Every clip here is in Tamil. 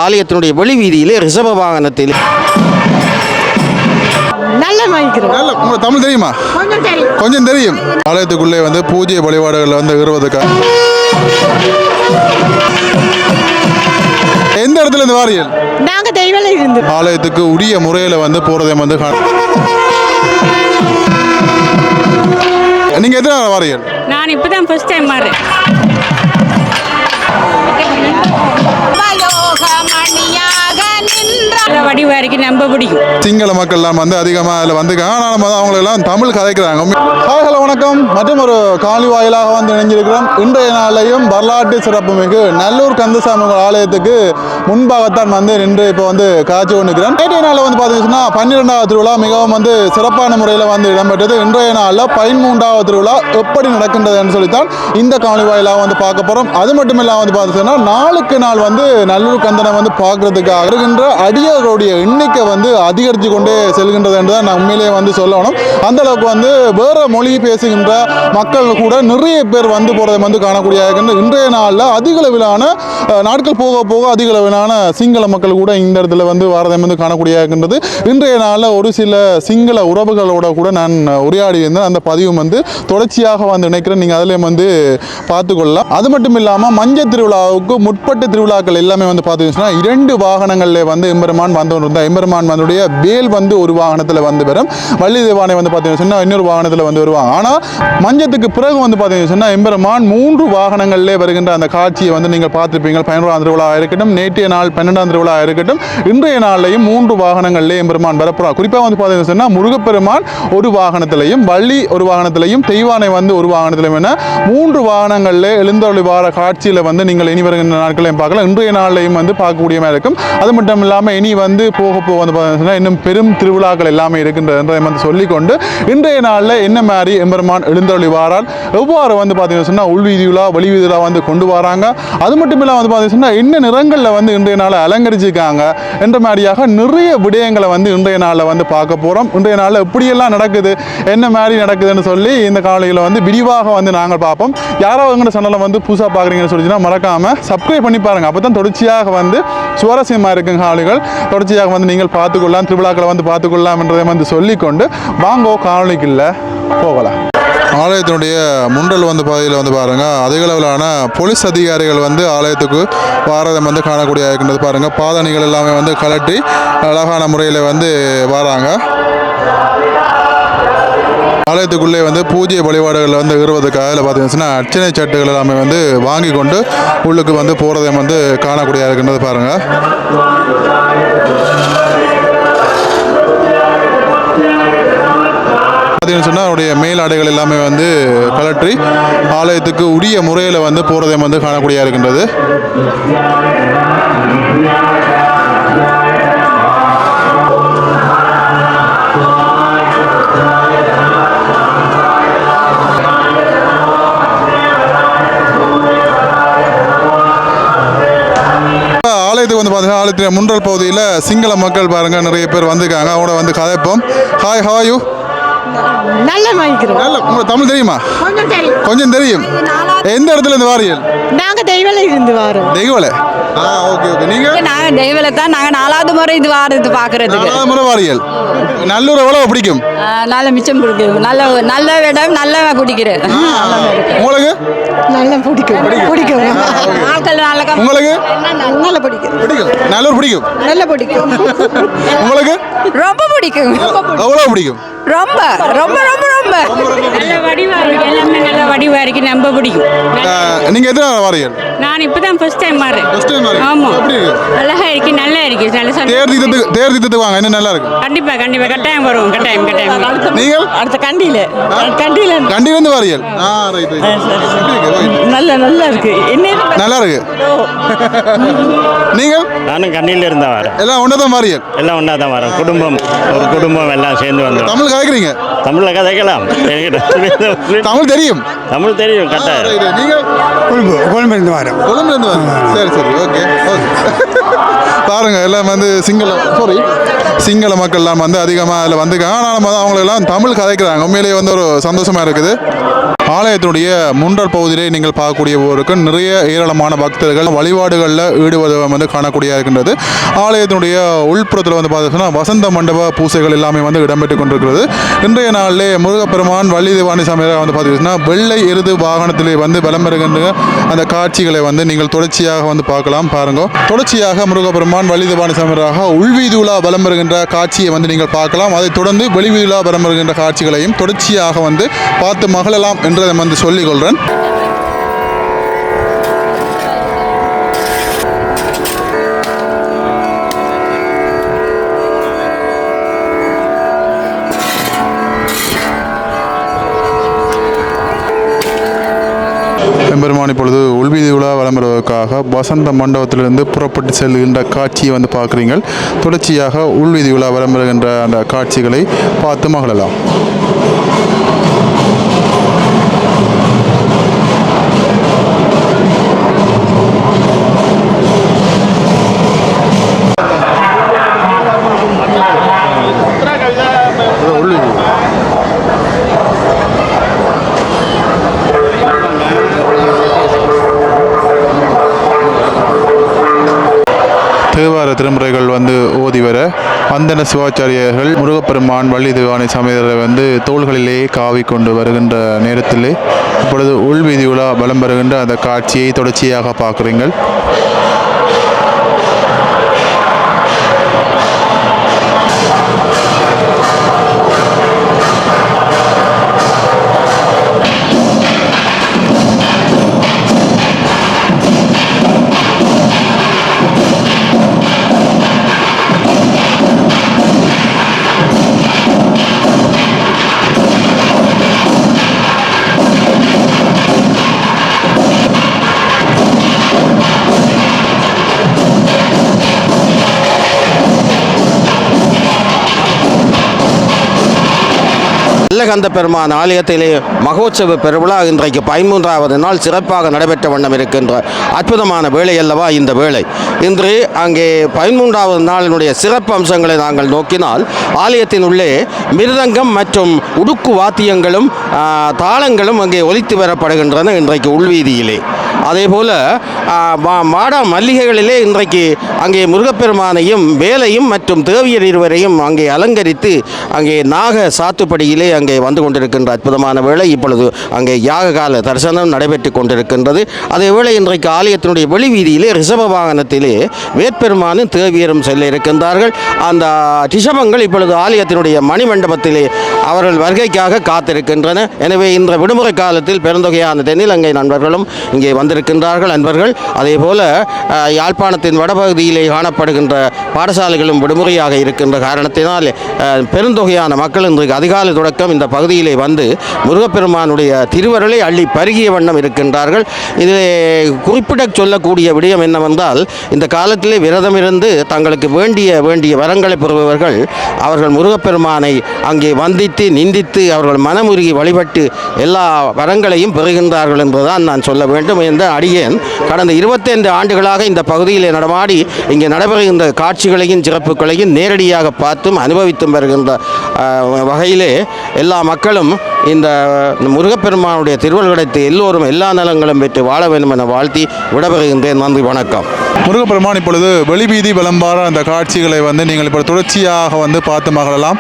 ஆலயத்தினுடைய வெளி வீதியிலே ரிஷப வாகனத்தில் உங்களுக்கு தமிழ் தெரியுமா? கொஞ்சம் தெரியும். ஆலயத்துக்குள்ளே வந்து பூஜை வழிபாடுகள் வந்து இருவதுக்காக எந்த இடத்துல இருந்து வாரியல்? நாங்க தெய்வல இருந்து ஆலயத்துக்கு உரிய முறையில் வந்து போறதை வந்து நீங்க எத்தனை நாள் வாரியல்? நான் இப்பதான் ஃபர்ஸ்ட் டைம் மாறேன். வடிவாரிக்கு நம்ப பிடிக்கும். சிங்கள மக்கள்லாம் வந்து அதிகமாக அதில் வந்துருக்காங்க. ஆனால் நம்ம அவங்களெல்லாம் தமிழ் கதைக்கிறாங்க. ஹலோ வணக்கம். மற்றும் ஒரு காணொளி வாயிலாக வந்து இணைஞ்சிருக்கிறோம். இன்றைய நாளையும் வரலாற்று சிறப்புமிகு நல்லூர் கந்தசாமி ஆலயத்துக்கு முன்பாகத்தான் வந்து நின்று இப்போ வந்து காட்சி கொண்டிருக்கிறேன். நேற்றைய நாளில் வந்து பார்த்தீங்கன்னா 12வது திருவிழா மிகவும் வந்து சிறப்பான முறையில் வந்து இடம்பெற்றது. இன்றைய நாளில் 13வது திருவிழா எப்படி நடக்கின்றது என்று சொல்லித்தான் இந்த காணொளி வாயிலாக வந்து பார்க்க போகிறோம். அது மட்டும் இல்லாமல் வந்து பார்த்தீங்கன்னா நாளுக்கு நாள் வந்து நல்லூர் கந்தனை வந்து பார்க்கறதுக்காக இருக்கின்ற அடியார்களுடைய எண்ணிக்கை வந்து அதிகரித்து கொண்டே செல்கின்றது என்று தான் நான் உண்மையிலேயே வந்து சொல்லணும். அந்த அளவுக்கு வந்து வேற மொழி பேசுகின்ற மக்கள் கூட நிறைய பேர் வந்து போகிறதை வந்து காணக்கூடிய இன்றைய நாளில் அதிக அளவிலான நாட்கள் போக போக அதிக அளவிலான சிங்கள மக்கள் கூட இந்த இடத்துல வந்து வாரதை வந்து காணக்கூடிய இருக்கின்றது. இன்றைய நாளில் ஒரு சில சிங்கள உறவுகளோட கூட நான் உரையாடி இருந்தேன். அந்த பதிவு வந்து தொடர்ச்சியாக வந்து நினைக்கிறேன். நீங்கள் அதில் வந்து பார்த்துக்கொள்ளலாம். அது மட்டும் இல்லாமல் மஞ்சள் திருவிழாவுக்கு முற்பட்ட திருவிழாக்கள் எல்லாமே வந்து பார்த்துக்கிச்சுன்னா 2 வாகனங்களில் வந்து எம்பெருமான் வந்து எம்பெருமான் வந்துடைய வேல் வந்து ஒரு வாகனத்தில் வந்து வரும். வள்ளி தேவானை வந்து பார்த்தீங்கன்னா இன்னொரு வாகனத்தில் வந்து வருவாங்க. ஆனால் மஞ்சத்துக்கு பிறகு வந்து பார்த்தீங்கன்னா எம்பெருமான் 3 வாகனங்களிலே வருகின்ற அந்த காட்சியை வந்து நீங்கள் பார்த்துருப்பீங்க. 11ஆம் திருவிழா இருக்கட்டும், நேற்றைய நாள் 12ஆம் திருவிழா இருக்கட்டும், இன்றைய நாளையும் 3 வாகனங்களிலே எம்பெருமான் வரப்போறார். குறிப்பாக வந்து பார்த்தீங்கன்னா முருகப்பெருமான் ஒரு வாகனத்திலையும், வள்ளி ஒரு வாகனத்திலையும், தெய்வானை வந்து ஒரு வாகனத்திலையும் என 3 வாகனங்களிலே எழுந்தருளி வார காட்சியில் வந்து நீங்கள் இனி வருகின்ற நாட்களையும் பார்க்கலாம். இன்றைய நாளையும் வந்து பார்க்கக்கூடிய மாதிரி இருக்கும். அது மட்டும் இல்லாமல் இனி வந்து போக வந்து பார்த்தீங்கன்னா இன்னும் பெரும் திருவிழாக்கள் எல்லாமே இருக்கின்றது என்பதை வந்து சொல்லிக்கொண்டு இன்றைய நாளில் என்ன மாதிரி எம்பெருமான் எழுந்தருளி வாரால், எவ்வாறு வந்து பார்த்தீங்கன்னா உள்வீதியுலா வெளிவீதியுலா வந்து கொண்டு வராங்க, அது மட்டும் இல்லாமல் வந்து பார்த்தீங்கன்னா என்ன நிறங்களில் வந்து இன்றைய நாளை அலங்கரிச்சிருக்காங்க என்ற மாதிரியாக நிறைய விடயங்களை வந்து இன்றைய நாளில் வந்து பார்க்க போகிறோம். இன்றைய நாளில் எப்படியெல்லாம் நடக்குது, என்ன மாதிரி நடக்குதுன்னு சொல்லி இந்த காலையில் வந்து விரிவாக வந்து நாங்கள் பார்ப்போம். யாரோ எங்கிற சேனலை வந்து புதுசாக பார்க்குறீங்கன்னு சொல்லிச்சுன்னா மறக்காமல் சப்ஸ்கிரைப் பண்ணி பாருங்கள். அப்போ தான் தொடர்ச்சியாக வந்து சுவாரஸ்யமாக இருக்கும் காலைகள் தொடர்ச்சியாக வந்து நீங்கள் பார்த்துக்கொள்ளலாம், திருவிழாக்களை வந்து பார்த்துக்கொள்ளலாம் என்றதை வந்து சொல்லிக்கொண்டு வாங்கோ காணொளிக்குள்ள போகலாம். ஆலயத்தினுடைய முண்டல் வந்து பகுதியில் வந்து பாருங்கள் அதிக அளவிலான போலீஸ் அதிகாரிகள் வந்து ஆலயத்துக்கு வாரதை வந்து காணக்கூடிய இருக்கின்றது. பாருங்கள் பாதணிகள் எல்லாமே வந்து கலட்டி அழகான முறையில் வந்து வராங்க. ஆலயத்துக்குள்ளே வந்து பூஜை வழிபாடுகள் வந்து இருவதுக்காக அதில் பார்த்தீங்கன்னா அர்ச்சனை சட்டுகள் எல்லாமே வந்து வாங்கி கொண்டு உள்ளுக்கு வந்து போகிறதை வந்து காணக்கூடிய இருக்கின்றது. பாருங்கள் சொன்னால் அவருடைய மேல் ஆடைகள் எல்லாமே வந்து கலற்றி ஆலயத்துக்கு உரிய முறையில் வந்து போகிறதை வந்து காணக்கூடிய இருக்கின்றது. ஆலயத்துக்கு வந்து பார்த்தீங்கன்னா ஆலயத்தின் முன்றல் பகுதியில் சிங்கள மக்கள் பாருங்கள் நிறைய பேர் வந்துருக்காங்க. அவங்கள வந்து கதைப்போம். Hi, how are you? நல்ல மைக்கிறோம். உங்களுக்கு தமிழ் தெரியுமா? கொஞ்சம் தெரியும். எந்த இடத்துல இருந்து வாரியல்? நாங்க தெய்வல இருந்து வரோம். தெய்வல? Okay okay. நீங்க? நாங்க தெய்வல தான். நாங்க 4வது முறை இது வாரது பார்க்கிறதுக்கு. 4வது முறை வாரியல். நல்லூர் எவ்வளவு பிடிக்கும்? நல்ல மிச்சம் பிடிக்கும். நல்ல இடம், நல்ல குடிக்கிறேன். உங்களுக்கு? நல்ல பிடிக்கும். ஆட்கள் நல்ல. உங்களுக்கு? நல்ல பிடிக்கும். நல்லூர் பிடிக்கும்? நல்ல பிடிக்கும். உங்களுக்கு? ரொம்ப பிடிக்கும். எவ்வளவு பிடிக்கும்? ரொம்ப ரொம்ப ரொம்ப ரொம்ப நல்ல வடிவா இருக்கு. எல்லாமே நல்ல வடிவா இருக்கு. நம்ப பிடிக்கும். நீங்க எத்தனை நாள் வாரியல்? நான் இப்பதான் ஃபர்ஸ்ட் டைம் மாறேன். ஃபர்ஸ்ட் டைம் வாரியல். ஆமா. எப்படி இருக்கு? அழகா இருக்கு. நல்லா இருக்கு. நல்ல தேர் தீர்த்தத்துக்கு வாங்க. என்ன நல்லா இருக்கு? கண்டிப்பா கட்டாயம் வருவோம். கட்டாயம். நீங்க? அடுத்த கண்டியில இருந்து வாரியல். Right right. நல்லா இருக்கு. நல்லா இருக்கு. நீங்க? நானும் கண்ணில இருந்தா வரேன். எல்லாம் ஒன்னதான் வாரியல். எல்லாம் ஒன்னா தான் வரோம். ஒரு குடும்பம் எல்லாம் சேர்ந்து வந்தோம். தமிழ் கதைக்கிறீங்க? தமிழ்ல கதைக்கலாம். தமிழ் தெரியும்? தமிழ் தெரியும். கட்டாயம். நீங்க? கொழும்புலேருந்து வரேன். கொழும்புலேருந்து வரேன். சரி ஓகே. பாருங்க எல்லாம் வந்து சிங்கள மக்கள்லாம் வந்து அதிகமாக அதில் வந்துருக்காங்க. ஆனால் அவங்களெல்லாம் தமிழ் கதைக்கிறாங்க. உண்மையிலேயே வந்து ஒரு சந்தோஷமா இருக்குது. ஆலயத்தினுடைய முன்றல் பகுதியிலே நீங்கள் பார்க்கக்கூடிய போருக்கு நிறைய ஏராளமான பக்தர்கள் வழிபாடுகளில் ஈடுபடுவதை வந்து காணக்கூடிய இருக்கின்றது. ஆலயத்தினுடைய உள்புறத்தில் வந்து பார்த்தீங்கன்னா வசந்த மண்டப பூசைகள் எல்லாமே வந்து இடம்பெற்றுக் கொண்டிருக்கிறது. இன்றைய நாளிலே முருகப்பெருமான் வள்ளி தேவானை சமேதராக வந்து பார்த்தீங்கன்னா வெள்ளை எருது வாகனத்திலே வந்து பலம் பெறுகின்ற அந்த காட்சிகளை வந்து நீங்கள் தொடர்ச்சியாக வந்து பார்க்கலாம். பாருங்க, தொடர்ச்சியாக முருகப்பெருமான் வள்ளி தேவானை சமேதராக உள்வீதி உலா பலம் பெறுகின்ற காட்சியை வந்து நீங்கள் பார்க்கலாம். அதைத் தொடர்ந்து வெளிவீதி உலா பலம் பெறுகின்ற காட்சிகளையும் தொடர்ச்சியாக வந்து பார்த்து மகிழலாம் என்றதை வந்து சொல்லிக்கொள்கிறேன். எம்பெருமான் இப்பொழுது உள்வீதி உலா வளம்பெறுவதற்காக வசந்த மண்டபத்திலிருந்து புறப்பட்டு செல்கின்ற காட்சியை வந்து பார்க்குறீங்கள். தொடர்ச்சியாக உள்வீதி உலா வளம்பெறுகின்ற அந்த காட்சிகளை பார்த்து மகிழலாம். தேவார திருமுறைகள் வந்து ஓதி வர அந்தன சிவாச்சாரியர்கள் முருகப்பெருமான் வள்ளி தேவானை சமேதரை வந்து தோள்களிலே காவி கொண்டு வருகின்ற நேரத்திலே இப்பொழுது உள்வீதி உலா பலம் பெறுகின்ற அந்த காட்சியை தொடர்ச்சியாக பார்க்குறீங்கள். நல்லகந்த பெருமான் ஆலயத்திலே மகோத்சவ பெருவிழா இன்றைக்கு 13வது நாள் சிறப்பாக நடைபெற்ற வண்ணம் இருக்கின்ற அற்புதமான வேளை அல்லவா இந்த வேளை. இன்று அங்கே 13வது நாளினுடைய சிறப்பு அம்சங்களை நாங்கள் நோக்கினால் ஆலயத்தின் உள்ளே மிருதங்கம் மற்றும் உடுக்கு வாத்தியங்களும் தாளங்களும் அங்கே ஒலித்து வரப்படுகின்றன இன்றைக்கு உள்வீதியிலே. அதேபோல் மாடா மல்லிகைகளிலே இன்றைக்கு அங்கே முருகப்பெருமானையும் வேலையும் மற்றும் தேவியர் இருவரையும் அங்கே அலங்கரித்து அங்கே நாக சாத்துப்படியிலே அங்கே வந்து கொண்டிருக்கின்ற அற்புதமான வேளை. இப்பொழுது அங்கே யாக கால தரிசனம் நடைபெற்று கொண்டிருக்கின்றது. அதேவேளை இன்றைக்கு ஆலயத்தினுடைய வெளி வீதியிலே ரிஷப வாகனத்திலே வேட்பெருமானும் தேவியரும் செல்ல இருக்கின்றார்கள். அந்த ரிஷபங்கள் இப்பொழுது ஆலயத்தினுடைய மணிமண்டபத்திலே அவர்கள் வருகைக்காக காத்திருக்கின்றன. எனவே இந்த விடுமுறை காலத்தில் பெருந்தொகையான தென்னிலங்கை நண்பர்களும் இங்கே வந்திருக்கின்றார்கள் அன்பர்கள். அதேபோல யாழ்ப்பாணத்தின் வடபகுதியிலே காணப்படுகின்ற பாடசாலைகளும் விடுமுறையாக இருக்கின்ற காரணத்தினால் பெருந்தொகையான மக்கள் இன்றைக்கு அதிகாலை தொடக்கம் இந்த பகுதியிலே வந்து முருகப்பெருமானுடைய திருவருளை அள்ளி பருகிய வண்ணம் இருக்கின்றார்கள். இதிலே குறிப்பிட சொல்லக்கூடிய விடயம் என்னவென்றால், இந்த காலத்திலே விரதமிருந்து தங்களுக்கு வேண்டிய வரங்களை பெறுபவர்கள் அவர்கள் முருகப்பெருமானை அங்கே வந்தித்து நிந்தித்து அவர்கள் மனமுருகி வழிபட்டு எல்லா வரங்களையும் பெறுகின்றார்கள் என்பதுதான் நான் சொல்ல வேண்டும். என்ற அடியேன் கடந்த 25 ஆண்டுகளாக இந்த பகுதியில் நடமாடி இங்கே நடைபெறுகின்ற காட்சிகளையும் சிறப்புகளையும் நேரடியாக பார்த்தும் அனுபவித்தும் வருகின்ற வகையிலே எல்லா மக்களும் இந்த முருகப்பெருமானுடைய திருவருள் கிடைத்து எல்லோரும் எல்லா நலங்களும் பெற்று வாழ வேண்டும் என வாழ்த்தி விடைபெறுகின்றேன். நன்றி, வணக்கம். முருகப்பெருமான் இப்பொழுது வெளிவீதி விளம்பார அந்த காட்சிகளை வந்து நீங்கள் இப்போ தொடர்ச்சியாக வந்து பார்த்து மகிழலாம்.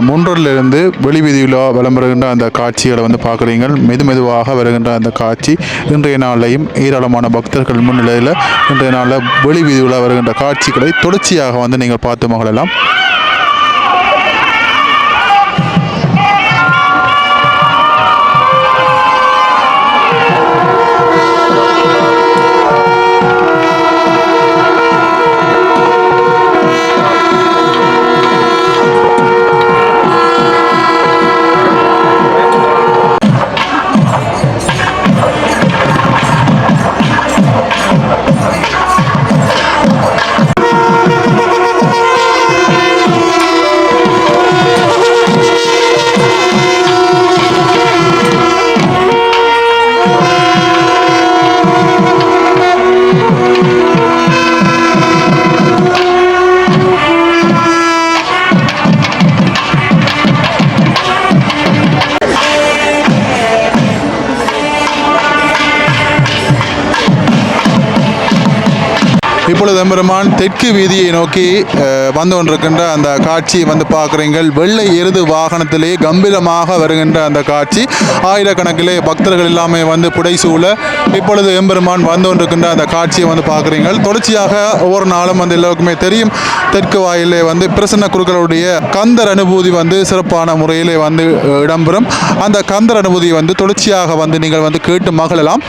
முன்றலிருந்து வெளி வீதியில் விளம்பருகின்ற அந்த காட்சிகளை வந்து பார்க்குறீங்க. மெதுவாக வருகின்ற அந்த காட்சி இன்றைய நாளையும் ஏராளமான பக்தர்கள் முன்னிலையில் இன்றைய நாளில் வெளி வீதியில் வருகின்ற காட்சிகளை தொடர்ச்சியாக வந்து நீங்கள் பார்த்து மகிழலாம். இப்பொழுது எம்பெருமான் தெற்கு வீதியை நோக்கி வந்து கொண்டிருக்கின்ற அந்த காட்சி வந்து பார்க்குறீங்கள். வெள்ளை எருது வாகனத்திலே கம்பீரமாக வருகின்ற அந்த காட்சி, ஆயிரக்கணக்கிலே பக்தர்கள் எல்லாமே வந்து புடைசூழ இப்பொழுது எம்பெருமான் வந்து கொண்டிருக்கின்ற அந்த காட்சியை வந்து பார்க்குறீங்கள். தொடர்ச்சியாக ஒவ்வொரு நாளும் வந்து எல்லோருக்குமே தெரியும், தெற்கு வாயிலே வந்து பிரசன்ன குருக்களுடைய கந்தர் அனுபூதி வந்து சிறப்பான முறையிலே வந்து இடம்பெறும். அந்த கந்தர் அனுபூதியை வந்து தொடர்ச்சியாக வந்து நீங்கள் வந்து கேட்டு மகிழலாம்.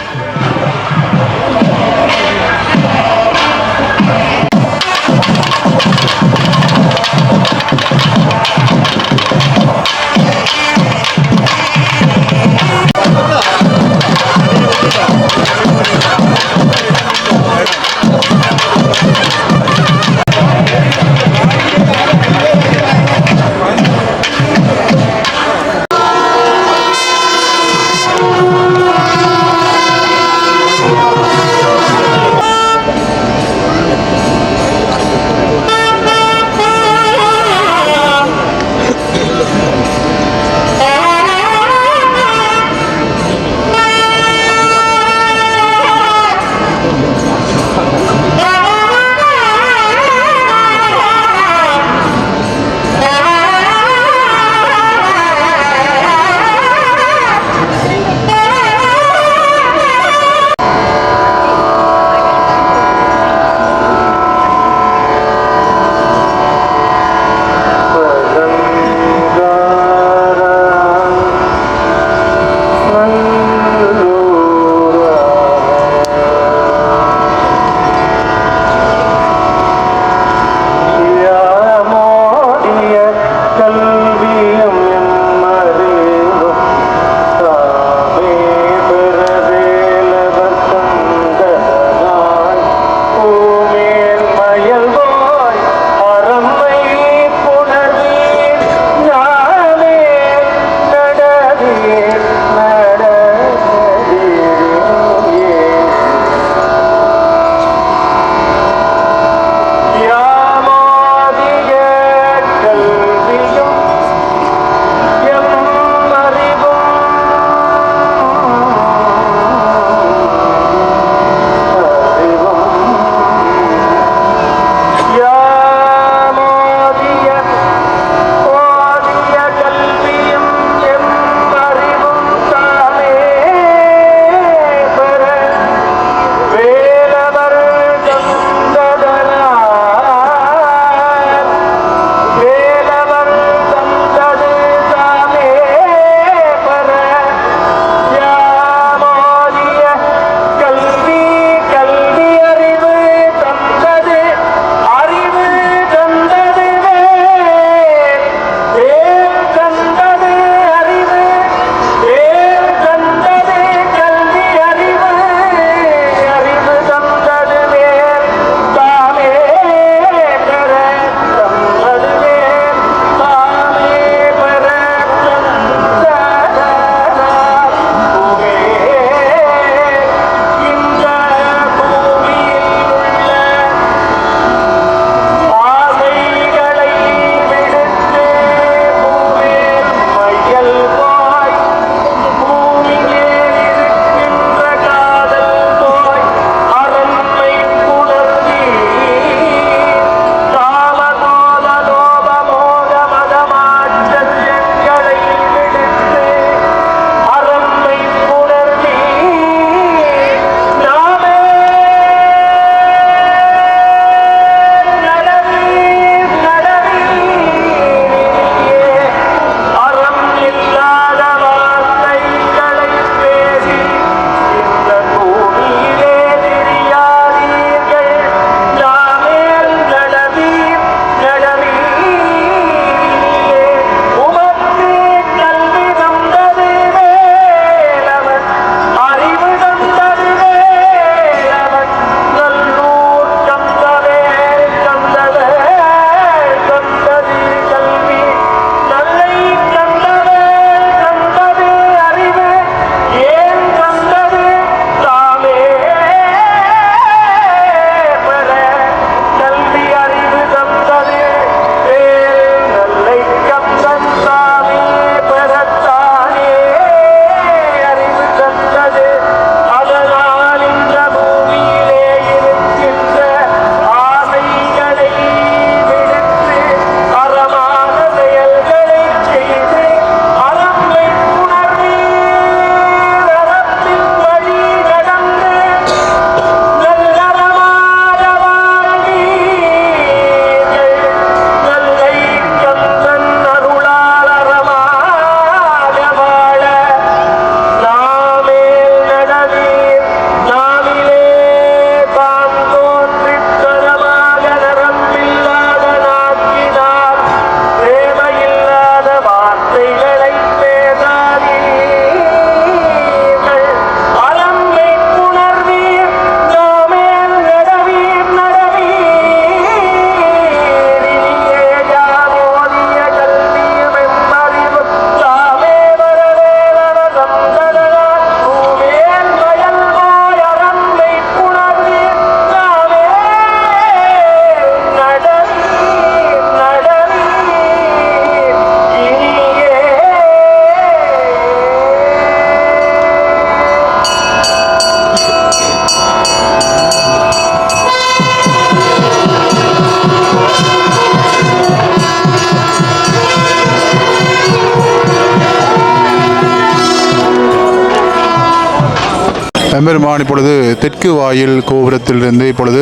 எம்பெருமான் இப்பொழுது தெற்கு வாயில் கோபுரத்திலிருந்து இப்பொழுது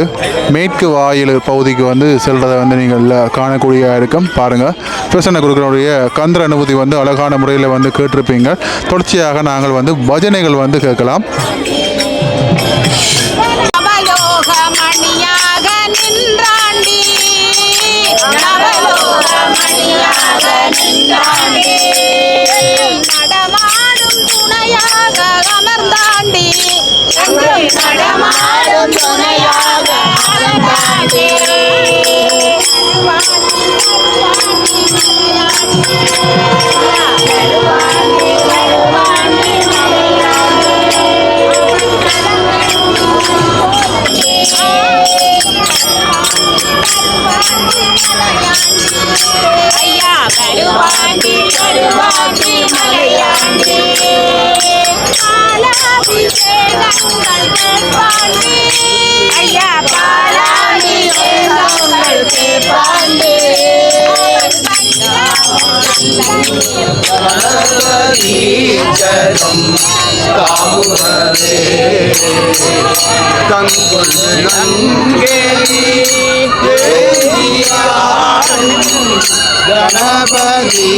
மேற்கு வாயில் பகுதிக்கு வந்து செல்றதை வந்து நீங்கள் காணக்கூடிய இருக்கும். பாருங்கள், பிரசன்ன குருக்களுடைய கந்தர் அனுபூதி வந்து அழகான முறையில் வந்து கேட்டிருப்பீங்க. தொடர்ச்சியாக நாங்கள் வந்து பஜனைகள் வந்து கேட்கலாம். நடமாடும் துணையாக அமர்ந்தாண்டி நடமாடும் துணையாக அமர்ந்தாண்டி ஐயா வருவாண்டி வருவாண்டி மலையாண்டி பாலாபிஷேகங்கள் கேட்பாண்டி ஐயா பாலாபிஷேகங்கள் கேட்பாண்டி கணபதி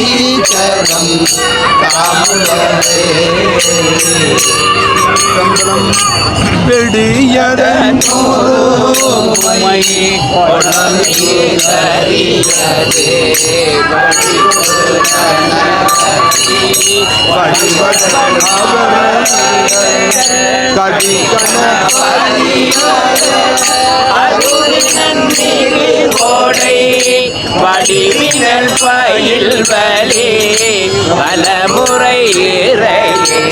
சரம் பெடியதன் வடிவினல் பயில் வலே பலமுறை இறையே